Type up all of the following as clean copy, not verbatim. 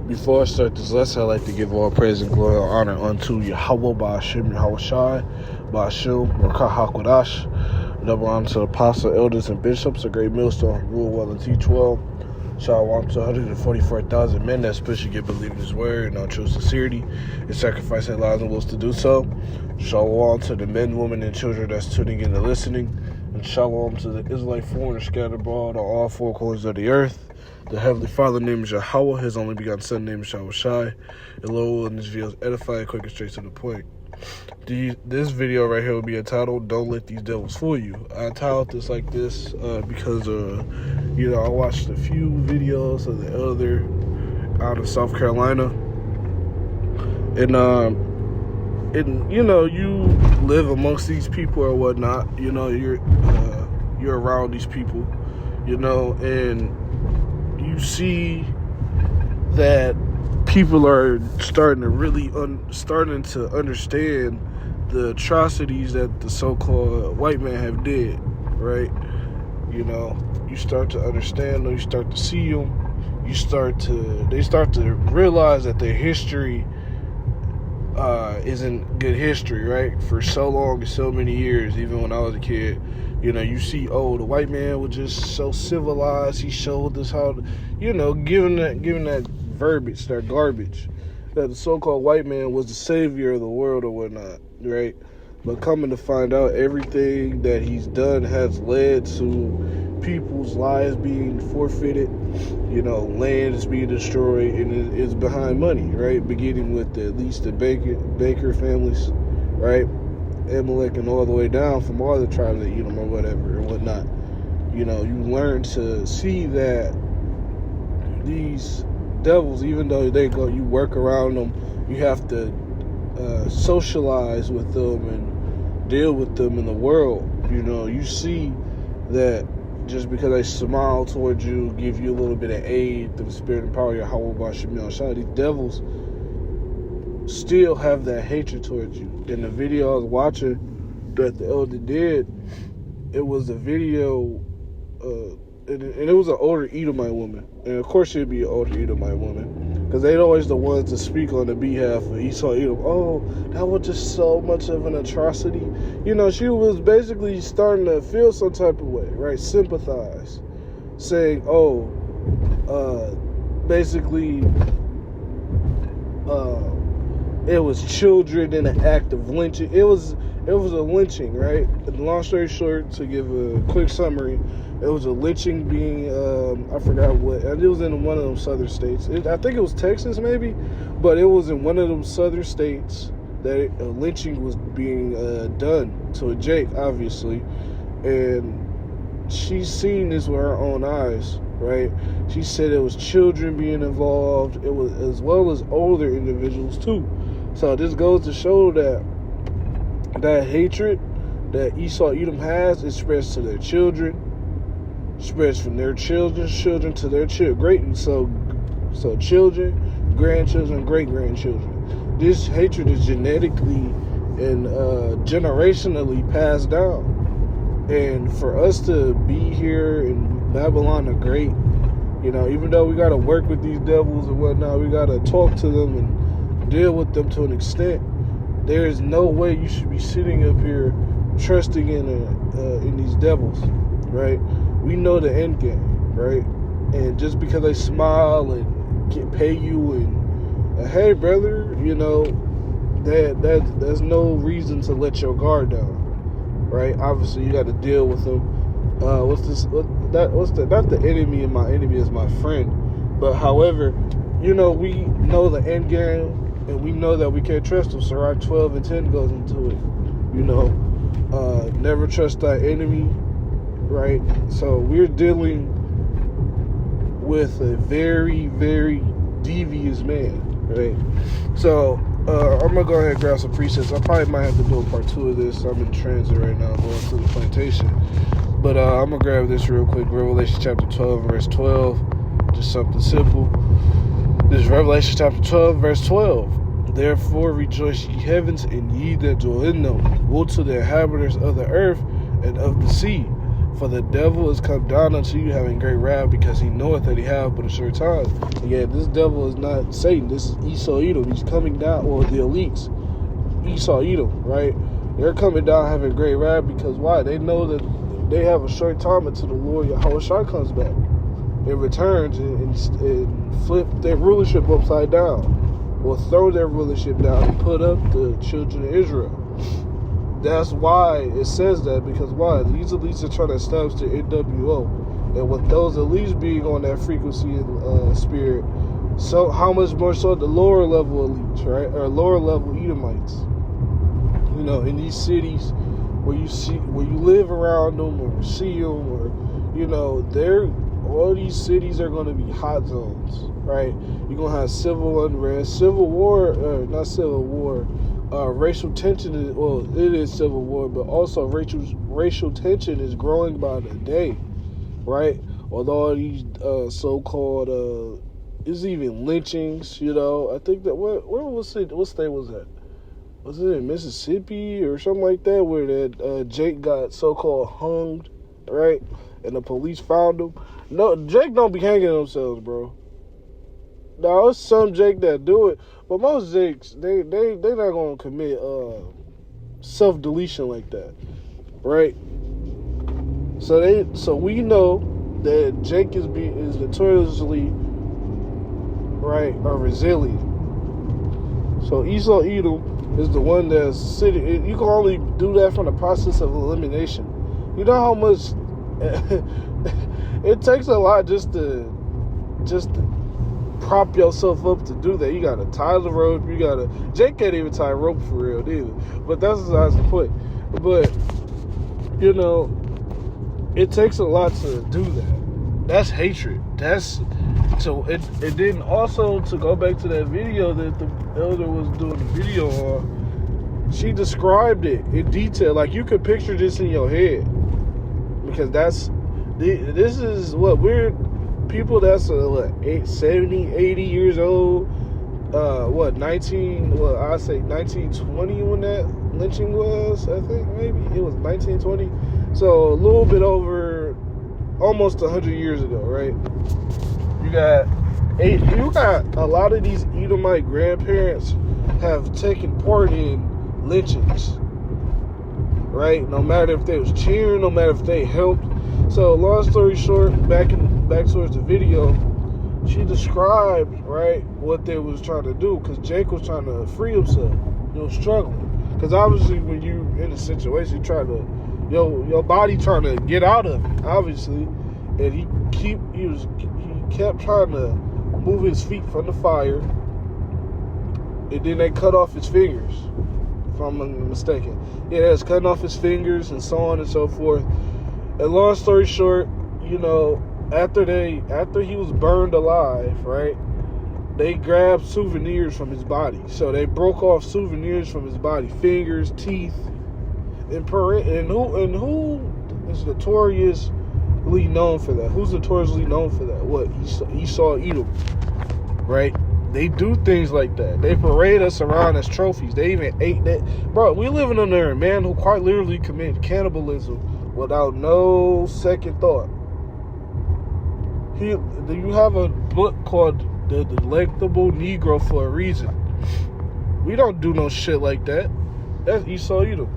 Before I start this lesson, I'd like to give all praise and glory and honor unto Yahweh, Ba'ashem, Yahweh Shai, Ba'ashem, Rakah HaKodash. Double honor to the apostle, elders, and bishops, a great millstone, rule well and teach well. Shalom to 144,000 men that especially believe in his word and on true sincerity and sacrifice their lives and wills to do so. Shalom to the men, women, and children that's tuning in and listening. And shalom to the Israelite foreigners scattered abroad on all four corners of the earth. The Heavenly Father named Yahweh, his only begotten Son named Yahweh Shai. And Lord, in this video is edifying, quick and straight to the point. This video right here will be entitled, Don't Let These Devils Fool You. I entitled this like this because, I watched a few videos of the elder out of South Carolina. And you live amongst these people or whatnot. You're around these people, and you see that people are starting to understand the atrocities that the so-called white man have did, right? You start to understand them, you start to see them, they start to realize that their history isn't good history, right? For so long and so many years, even when I was a kid, you see, the white man was just so civilized. He showed us how to, giving that verbiage, that garbage, that the so-called white man was the savior of the world or whatnot, right? But coming to find out, everything that he's done has led to people's lives being forfeited, land is being destroyed, and it's behind money, right? Beginning with at least the Baker families, right? Amalek and all the way down from all the tribes of Edom or whatever or whatnot. You learn to see that these devils, even though you work around them, you have to socialize with them and deal with them in the world. You see that just because they smile towards you, give you a little bit of aid through the spirit and power of Yahweh Ba'ashem Yahweh, these devils still have that hatred towards you. In the video I was watching that the elder did, it was a video, and it was an older Edomite woman. And of course she'd be an older Edomite woman, because they're always the ones to speak on the behalf of Esau Edom. That was just so much of an atrocity. She was basically starting to feel some type of way, right? Sympathize. Saying, it was children in an act of lynching. It was a lynching, right? Long story short, to give a quick summary, it was a lynching being, I forgot what, and it was in one of them southern states. I think it was Texas maybe, but it was in one of them southern states that a lynching was being done to a Jake, obviously. And she's seen this with her own eyes, right? She said it was children being involved. It was as well as older individuals too. So this goes to show that hatred that Esau Edom has is spreads to their children, spreads from their children's children to their children. So children, grandchildren, great-grandchildren. This hatred is genetically and generationally passed down. And for us to be here in Babylon the Great, even though we got to work with these devils and whatnot, we got to talk to them and deal with them to an extent. There is no way you should be sitting up here trusting in these devils, right? We know the end game, right? And just because they smile and pay you and hey, brother, there's no reason to let your guard down, right? Obviously, you got to deal with them. Not the enemy, and my enemy is my friend. But however, we know the end game. And we know that we can't trust them. Sirach 12 and 10 goes into it. Never trust thy enemy, right? So we're dealing with a very, very devious man, right? So I'm going to go ahead and grab some presets. I probably might have to do a part 2 of this. I'm in transit right now, going to the plantation. But I'm going to grab this real quick. Revelation chapter 12, verse 12. Just something simple. This is Revelation chapter 12, verse 12. Therefore rejoice ye heavens, and ye that dwell in them. Woe to the inhabitants of the earth and of the sea, For the devil is come down unto you having great wrath, because he knoweth that he have but a short time. And yet this devil is not Satan. This is Esau Edom. He's coming down, or the elites, Esau Edom, right? They're coming down having great wrath because why? They know that they have a short time until the Lord Yahushua comes back and returns and flip their rulership upside down, or throw their rulership down and put up the children of Israel. That's why it says that, because why? These elites are trying to establish the NWO. And with those elites being on that frequency and spirit, so how much more so the lower level elites, right? Or lower level Edomites. You know, in these cities where you live around them or see them, or, you know, all these cities are going to be hot zones, right? You're going to have civil unrest, racial tension it is civil war, but also racial tension is growing by the day, right? With all these so-called, it's even lynchings, you know. I think that, what state was that? Was it in Mississippi or something like that, where that Jake got so-called hung, right? And the police found him. No, Jake don't be hanging themselves, bro. Now, it's some Jake that do it, but most Jakes, they not gonna commit self-deletion like that, right? So we know that Jake is notoriously, right, resilient. So Esau Edom is the one that's sitting. You can only do that from the process of elimination. You know how much it takes a lot just to prop yourself up to do that. You gotta tie the rope. Jake can't even tie a rope for real either. But that's besides the point. But you know, it takes a lot to do that. That's hatred. So it didn't also, to go back to that video that the elder was doing the video on. She described it in detail. Like, you could picture this in your head, because this is what we're. People that's 70, 80 years old, I say 1920 when that lynching was, I think maybe it was 1920. So a little bit over, almost 100 years ago, right? You got a lot of these Edomite grandparents have taken part in lynchings, right? No matter if they was cheering, no matter if they helped. So long story short, back towards the video, she described, right, what they was trying to do, because Jake was trying to free himself. He was struggling, because obviously when you in a situation, you try to, your body trying to get out of it, obviously, and he kept trying to move his feet from the fire, and then they cut off his fingers, if I'm not mistaken. Yeah, it's cutting off his fingers and so on and so forth. And long story short, you know, after he was burned alive, right, they grabbed souvenirs from his body. So they broke off souvenirs from his body, fingers, teeth, and who is notoriously known for that? Who's notoriously known for that? What? Esau Edom, right? They do things like that. They parade us around as trophies. They even ate that. Bro, we living under a man who quite literally committed cannibalism without no second thought. You have a book called The Delectable Negro for a reason. We don't do no shit like that. That's Esau Edom.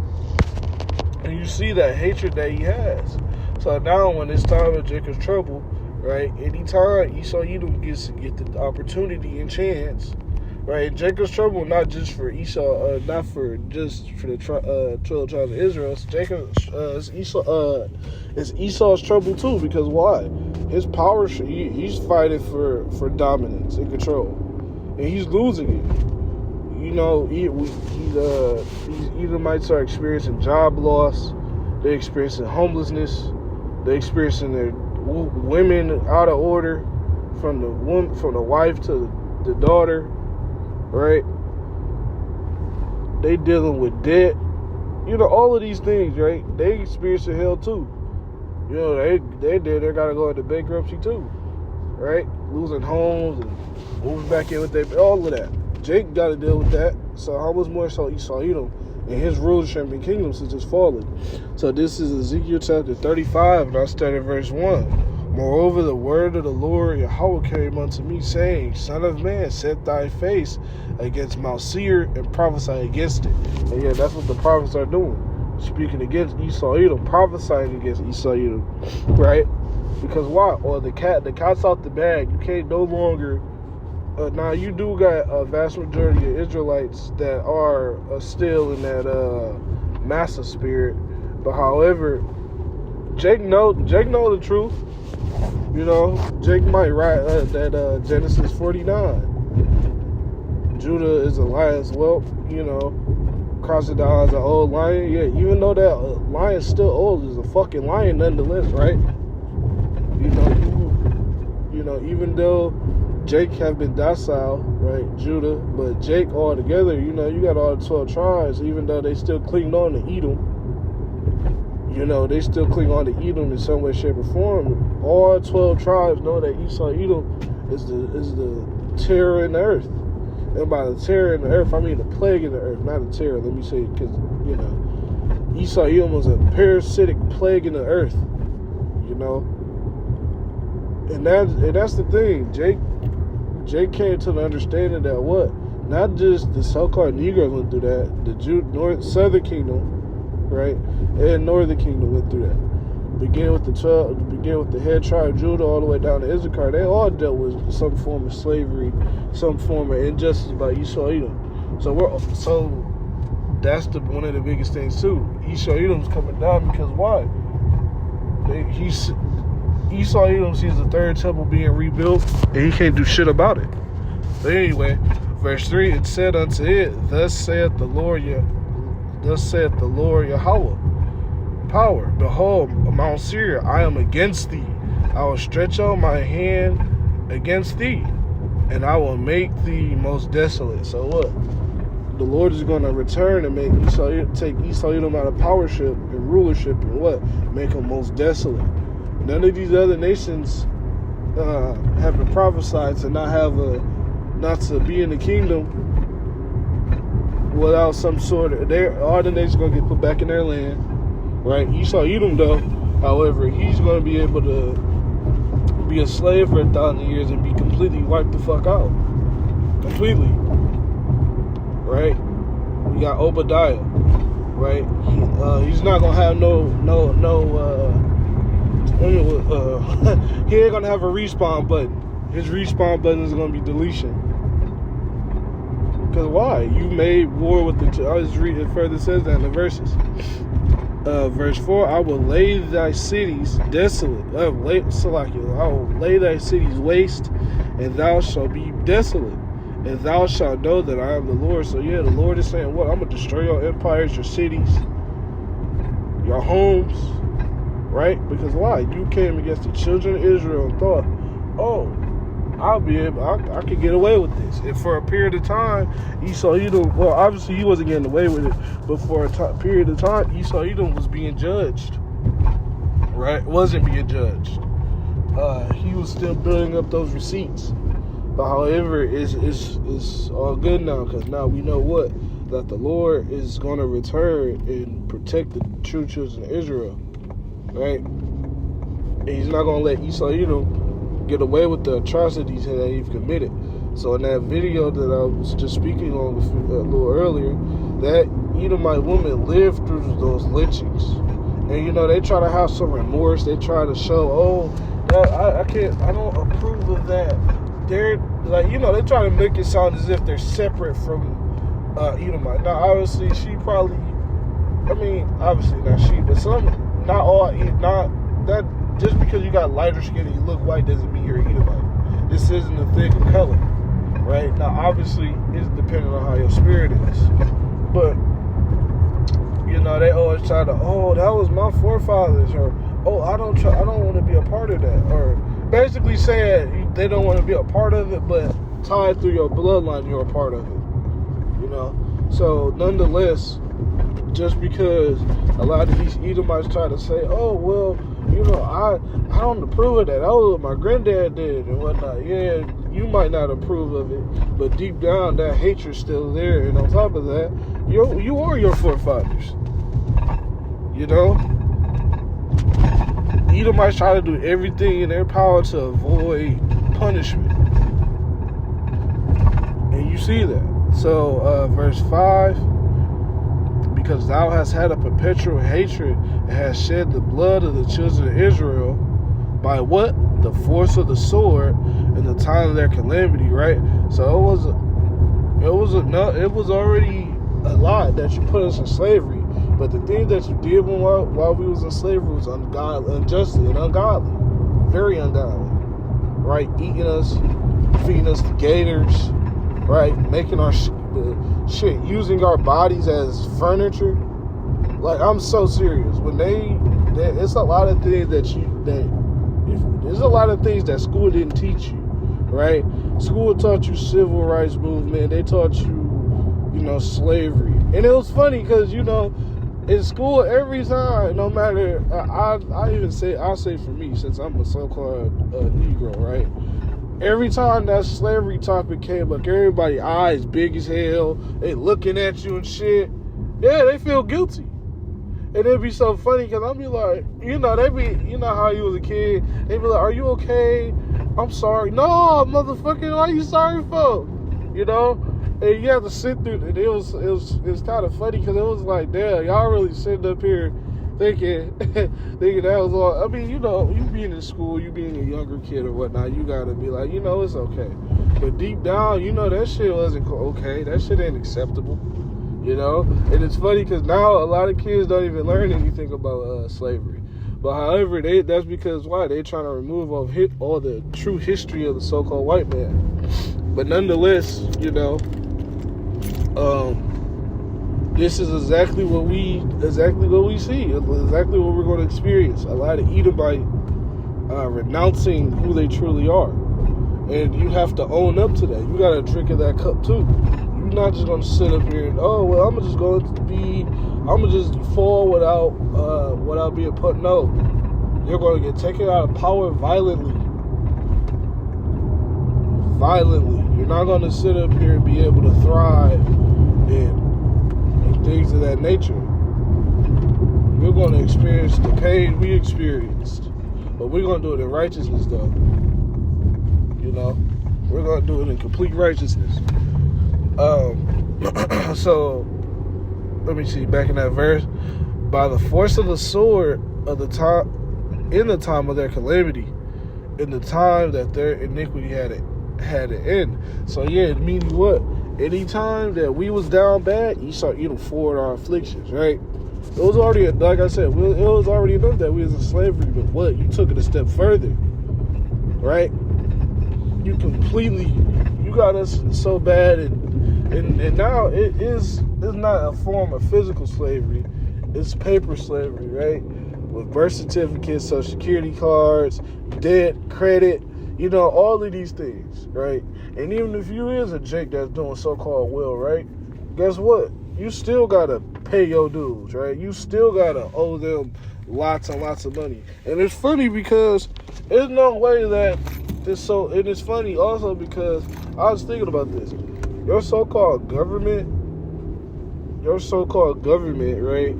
And you see that hatred that he has. So now when it's time of Jacob's trouble, right, anytime Esau Edom gets the opportunity and chance, right, Jacob's trouble not just for Esau, not for just for the 12 tribes of Israel. It's Esau's trouble too, because why? His power, he's fighting for dominance and control, and he's losing it. You know, these Edomites are experiencing job loss. They're experiencing homelessness. They're experiencing their women out of order, from the wife to the daughter, right? They dealing with debt. You know, all of these things, right? They experiencing hell too. You know, they gotta go into bankruptcy too, right? Losing homes and moving back in with all of that. Jake got to deal with that. So how much more so Esau Edom? and his rulership and kingdom since his fallen. So this is Ezekiel chapter 35, and I start at verse 1. Moreover, the word of the Lord Yahweh came unto me, saying, Son of man, set thy face against Mount Seir and prophesy against it. And yeah, that's what the prophets are doing. Speaking against Esau Edom, prophesying against Esau Edom, right? Because why? Or the cat's out the bag. You can't no longer. Now you do got a vast majority of Israelites that are still in that Massa spirit, but however, Jake know the truth. You know, Jake might write that Genesis 49. Judah is a lion's whelp. You know. Crocodile is an old lion. Yeah, even though that lion's still old, is a fucking lion nonetheless, right? You know, even though Jake have been docile, right, Judah, but Jake altogether, you know, you got all the 12 tribes, even though they still cling on to Edom. You know, they still cling on to Edom in some way, shape, or form. All 12 tribes know that Esau Edom is the terror in the earth. And by the terror in the earth, I mean the plague in the earth, not a terror. Let me say, because, you know, Esau Edom was a parasitic plague in the earth, you know. And that's the thing. Jake came to the understanding that what? Not just the so-called Negroes went through that. The Southern Kingdom, right, and Northern Kingdom went through that. Begin with the head tribe Judah all the way down to Issachar. They all dealt with some form of slavery, some form of injustice by Esau Edom. So that's one of the biggest things too. Esau Edom's coming down because why? Esau Edom sees the third temple being rebuilt, and he can't do shit about it. But anyway, verse 3, it said unto it, Thus saith the Lord Yahweh. Power, behold, Mount Seir, I am against thee. I will stretch out my hand against thee, and I will make thee most desolate. So what? The Lord is going to return and take Esau Edom out of powership and rulership, and what? Make him most desolate. None of these other nations have been prophesied to not to be in the kingdom without some sort of. All the nations going to get put back in their land. Right, Esau Edom though, however, he's going to be able to be a slave for 1,000 years and be completely wiped the fuck out, completely. Right, we got Obadiah. Right, he's not gonna have he ain't gonna have a respawn button. His respawn button is gonna be deletion. Because why? You made war with the. I'll just read it further. It says that in the verses. Verse 4, I will lay thy cities desolate. I will lay thy cities waste, and thou shalt be desolate. And thou shalt know that I am the Lord. So yeah, the Lord is saying, what? I'm going to destroy your empires, your cities, your homes. Right? Because why? You came against the children of Israel and thought, oh, I could get away with this. And for a period of time, Esau Edom, well, obviously he wasn't getting away with it, but for a period of time, Esau Edom was being judged. Right? Wasn't being judged. He was still building up those receipts. But however, it's all good now, because now we know what? That the Lord is going to return and protect the true children of Israel. Right? And he's not going to let Esau Edom get away with the atrocities that he's committed. So in that video that I was just speaking on a little earlier, that Edomite woman lived through those lynchings. And you know, they try to have some remorse. They try to show, I don't approve of that. They're like, you know, they try to make it sound as if they're separate from Edomite. Now obviously obviously not she, but just because you got lighter skin and you look white doesn't mean you're Edomite. This isn't a thing of color, right? Now, obviously, it's depending on how your spirit is. But, you know, they always try to, that was my forefathers, or, I don't want to be a part of that, or basically saying they don't want to be a part of it, but tied through your bloodline, you're a part of it, you know? So, nonetheless, just because a lot of these Edomites try to say, you know, I don't approve of that. That was what my granddad did and whatnot. Yeah, You might not approve of it, but deep down, that hatred's still there. And on top of that, you are your forefathers. You know? Edomites try to do everything in their power to avoid punishment. And you see that. So, verse 5, because thou hast had a perpetual hatred and hast shed the blood of the children of Israel by what? The force of the sword in the time of their calamity, right? So it was already a lot that you put us in slavery. But the thing that you did while we was in slavery was unjustly and ungodly. Very ungodly. Right? Eating us, feeding us to gators, right? Making our shit, using our bodies as furniture. Like, I'm so serious. When it's a lot of things there's a lot of things that school didn't teach you, right? School taught you civil rights movement. They taught you, slavery. And it was funny because, in school, every time, no matter, I'll say for me, since I'm a so-called Negro, right? Every time that slavery topic came up, everybody eyes big as hell, they looking at you and shit. Yeah, they feel guilty. And it'd be so funny because I'll be like, they be, how you was a kid, they be like, are you okay? I'm sorry. No, motherfucker, what are you sorry for? And you have to sit through it. It was kind of funny because it was like, damn, y'all really sitting up here thinking that was all. I mean, you being in school, you being a younger kid or whatnot, you gotta be like, it's okay. But deep down, that shit wasn't okay. That shit ain't acceptable. And it's funny because now a lot of kids don't even learn anything about slavery. But however, that's because why? They're trying to remove all the true history of the so-called white man. But nonetheless, this is exactly what we see, exactly what we're going to experience. A lot of Edomite renouncing who they truly are, and you have to own up to that. You got to drink of that cup too. You're not just going to sit up here and I'm gonna just fall without being put. No, you're going to get taken out of power violently. You're not going to sit up here and be able to thrive and things of that nature. You're going to experience the pain we experienced, but we're going to do it in righteousness, though. We're going to do it in complete righteousness. So let me see, back in that verse, by the force of the sword of the time, in the time of their calamity, in the time that their iniquity had an end. So yeah, meaning what? Anytime that we was down bad, you start eating forward our afflictions, right? It was already, like I said, it was already enough that we was in slavery, but what? You took it a step further, right? You got us so bad, and now it's not a form of physical slavery, it's paper slavery, right? With birth certificates, social security cards, debt, credit, all of these things, right? And even if you is a Jake that's doing so-called well, right? Guess what? You still gotta pay your dues, right? You still gotta owe them lots and lots of money. And it's funny because there's no way that and it's funny also because I was thinking about this. Your so-called government, right?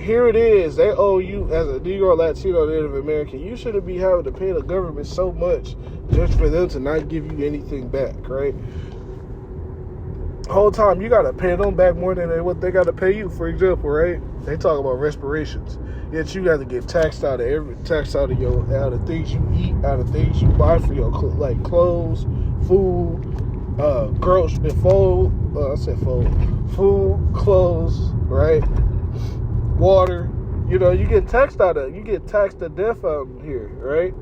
Here it is. They owe you as a Negro, Latino, Native American. You shouldn't be having to pay the government so much just for them to not give you anything back, right? The whole time you gotta pay them back more than what they gotta pay you. For example, right? They talk about reparations. Yet you got to get taxed out of out of things you eat, out of things you buy for your like clothes, food, food, clothes, right? Water, you get taxed to death out here, right?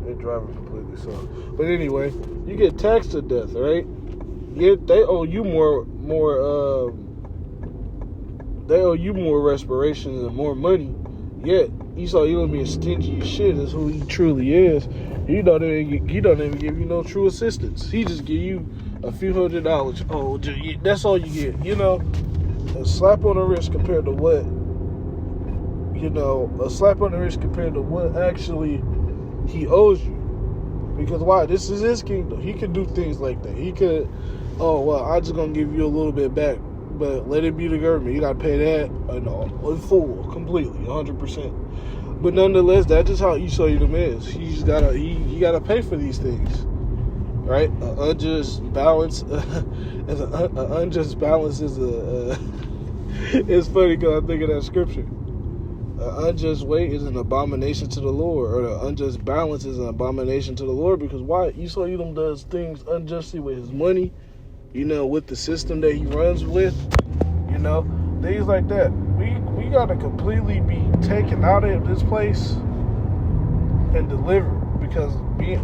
They're driving completely slow. But anyway, you get taxed to death, right? Yet they owe you more reparations and more money. Yet Esau, you don't be as stingy as shit as who he truly is. He don't even give you no true assistance. He just give you a few $100. Oh, that's all you get. A slap on the wrist compared to what? A slap on the wrist compared to what actually he owes you. Because why? This is his kingdom. He could do things like that. He could, oh, well, I'm just going to give you a little bit back, but let it be the government. You got to pay that in full, completely, 100%. But nonetheless, that's just how Esau Edom is. He gotta pay for these things, right? An unjust balance, an unjust balance is it's funny because I think of that scripture. An unjust weight is an abomination to the Lord, or the unjust balance is an abomination to the Lord. Because why? Esau Edom does things unjustly with his money, with the system that he runs with, things like that. We gotta completely be taken out of this place and delivered, because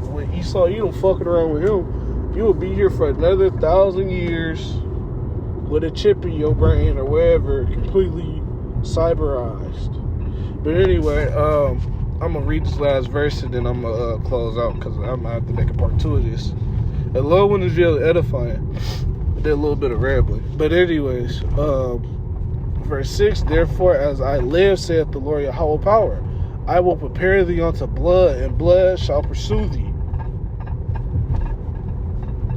when Esau Edom fucking around with him, you will be here for another 1,000 years with a chip in your brain or wherever, completely cyberized. But anyway, I'm gonna read this last verse and then I'm gonna close out, because I'm gonna have to make a part 2 of this. The Lord one is really edifying. I did a little bit of rambling, but anyways, verse 6, therefore as I live, saith the Lord Yahweh power, I will prepare thee unto blood, and blood shall pursue thee.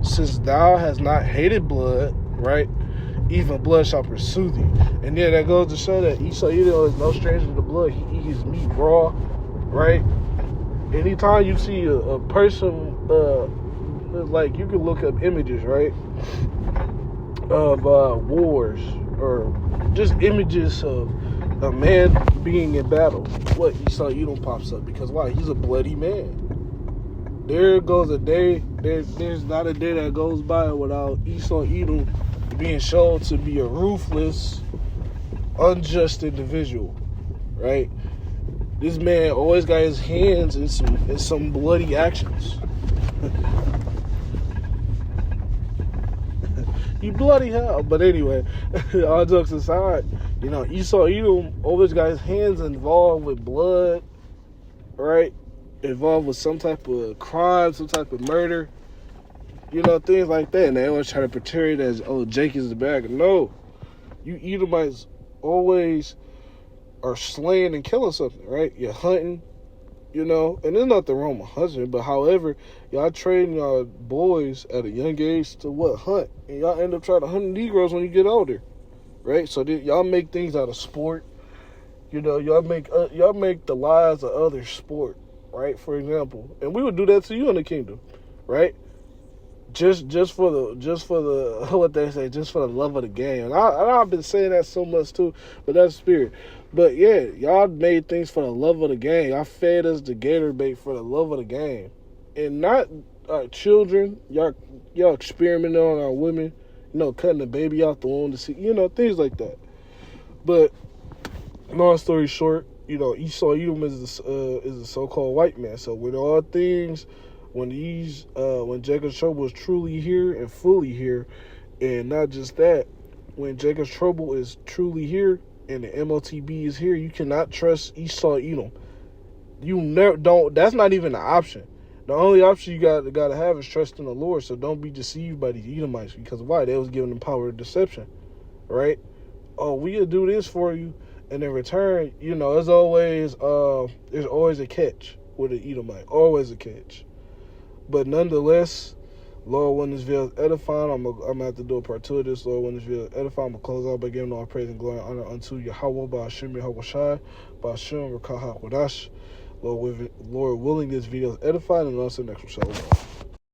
Since thou hast not hated blood, right, even blood shall pursue thee. And then that goes to show that Esau Edom is no stranger to blood. He eats his meat raw, right? Anytime you see a person, like, you can look up images, right, of wars, or just images of a man being in battle. What? Esau Edom pops up. Because why? He's a bloody man. There goes a day, there's not a day that goes by without Esau Edom being shown to be a ruthless, unjust individual, right? This man always got his hands in some bloody actions. You bloody hell. But anyway, all jokes aside, Esau Edom always got his hands involved with blood, right? Involved with some type of crime, some type of murder, things like that. And they always try to portray it as, oh, Jake is the bad guy. No, you Edomites always are slaying and killing something, right? You're hunting, and there's nothing wrong with hunting, but however, y'all train y'all boys at a young age to hunt, and y'all end up trying to hunt Negroes when you get older, right? So y'all make things out of sport, y'all make the lives of others sport, right? For example, and we would do that to you in the kingdom, right? Just for the what they say, just for the love of the game. And I've been saying that so much too, but that's spirit. But yeah, y'all made things for the love of the game. Y'all fed us the gator bait for the love of the game, and not our children. Y'all experimenting on our women, cutting the baby out the womb to see, things like that. But long story short, Esau Edom is a so-called white man. So with all things, when Jacob's trouble is truly here and fully here, and not just that, when Jacob's trouble is truly here and the MOTB is here, you cannot trust Esau Edom. You never don't. That's not even an option. The only option you got to have is trust in the Lord. So don't be deceived by these Edomites, because why? They was giving them power of deception, right? Oh, we'll do this for you, and in return, there's always a catch with an Edomite, always a catch. But nonetheless, Lord, when this video is edifying, I'm gonna have to do a part 2 of this. Lord, when this video is edifying, I'm gonna close out by giving all praise and glory and honor unto Yahweh, Ba'ashem Yahweh Shai, Ba'ashem Rakah HaKodash. Lord willing, this video is edifying, and I'll see you next one. Shalom.